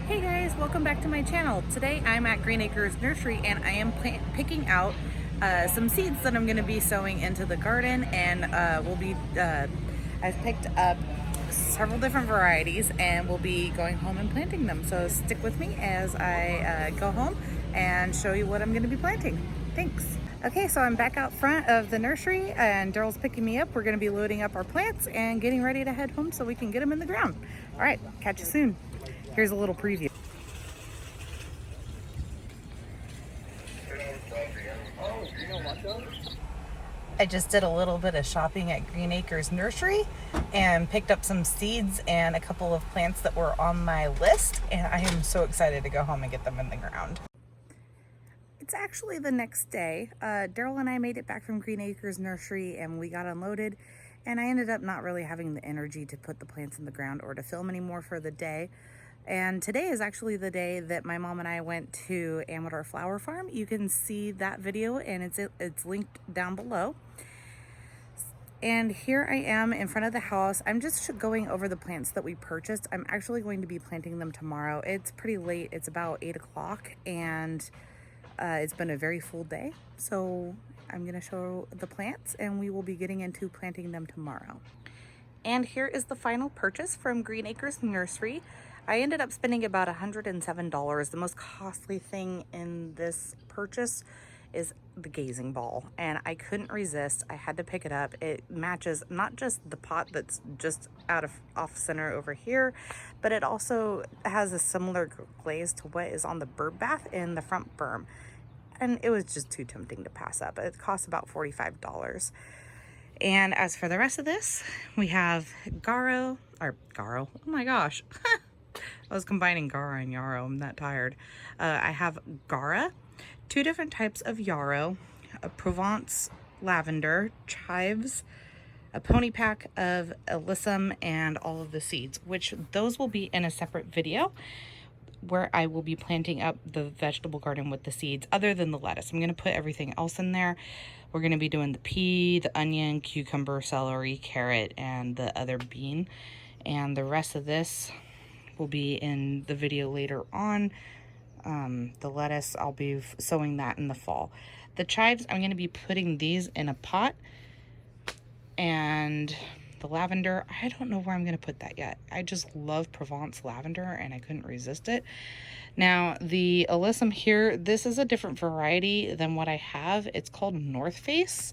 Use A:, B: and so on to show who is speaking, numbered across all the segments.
A: Hey guys, welcome back to my channel. Today I'm at Green Acres Nursery and I am picking out some seeds that I'm going to be sowing into the garden, and I've picked up several different varieties and we'll be going home and planting them. So stick with me as I go home and show you what I'm going to be planting. Thanks. Okay, so I'm back out front of the nursery and Daryl's picking me up. We're going to be loading up our plants and getting ready to head home so we can get them in the ground. All right, catch you soon. Here's a little preview. I just did a little bit of shopping at Green Acres Nursery and picked up some seeds and a couple of plants that were on my list, and I am so excited to go home and get them in the ground. It's actually the next day. Daryl and I made it back from Green Acres Nursery and we got unloaded, and I ended up not really having the energy to put the plants in the ground or to film anymore for the day. And today is actually the day that my mom and I went to Matar Flower Farm. You can see that video and it's linked down below. And here I am in front of the house. I'm just going over the plants that we purchased. I'm actually going to be planting them tomorrow. It's pretty late. It's about 8 o'clock and it's been a very full day. So I'm gonna show the plants and we will be getting into planting them tomorrow. And here is the final purchase from Green Acres Nursery. I ended up spending about $107. The most costly thing in this purchase is the gazing ball, and I couldn't resist. I had to pick it up. It matches not just the pot that's just off center over here, but it also has a similar glaze to what is on the bird bath in the front berm. And it was just too tempting to pass up. It cost about $45. And as for the rest of this, we have Garo, oh my gosh. I was combining Gara and yarrow. I'm that tired. I have Gara, 2 different types of yarrow, a Provence lavender, chives, a pony pack of alyssum, and all of the seeds, which those will be in a separate video where I will be planting up the vegetable garden with the seeds other than the lettuce. I'm going to put everything else in there. We're going to be doing the pea, the onion, cucumber, celery, carrot, and the other bean. And the rest of this will be in the video later on. The lettuce, I'll be sowing that in the fall. The chives, I'm going to be putting these in a pot. And the lavender, I don't know where I'm going to put that yet. I just love Provence lavender and I couldn't resist it. Now the alyssum here, this is a different variety than what I have. It's called North Face.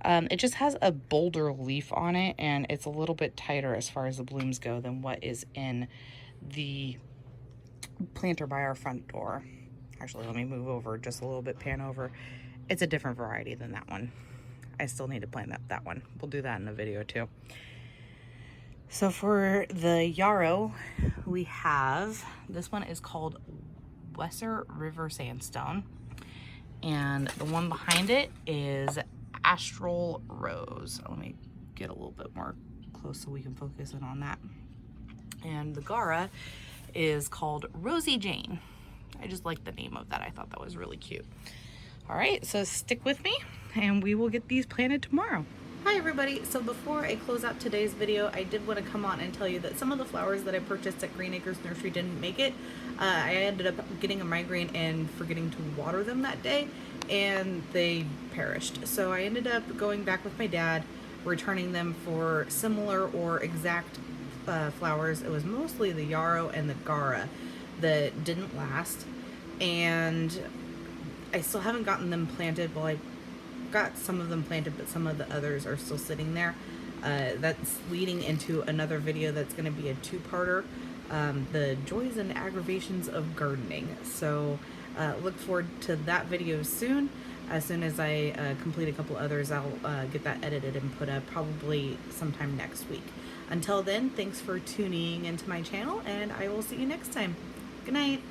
A: It just has a bolder leaf on it and it's a little bit tighter as far as the blooms go than what is in the planter by our front door. Actually, let me move over just a little bit, pan over. It's a different variety than that one. I still need to plant that one. We'll do that in a video too. So for the yarrow, we have, this one is called Weser River Sandstone. And the one behind it is Astral Rose. Let me get a little bit more close so we can focus in on that. And the Gara is called Rosie Jane. I just like the name of that. I thought that was really cute. All right, so stick with me and we will get these planted tomorrow. Hi everybody, so before I close out today's video, I did want to come on and tell you that some of the flowers that I purchased at Green Acres Nursery didn't make it. I ended up getting a migraine and forgetting to water them that day, and they perished. So I ended up going back with my dad, returning them for similar or exact flowers. It was mostly the yarrow and the Gara that didn't last, and I still haven't gotten them planted. Well, I got some of them planted, but some of the others are still sitting there. That's leading into another video that's going to be a 2-parter, the joys and aggravations of gardening. So look forward to that video soon. As soon as I complete a couple others, I'll get that edited and put up probably sometime next week. Until then, thanks for tuning into my channel, and I will see you next time. Good night.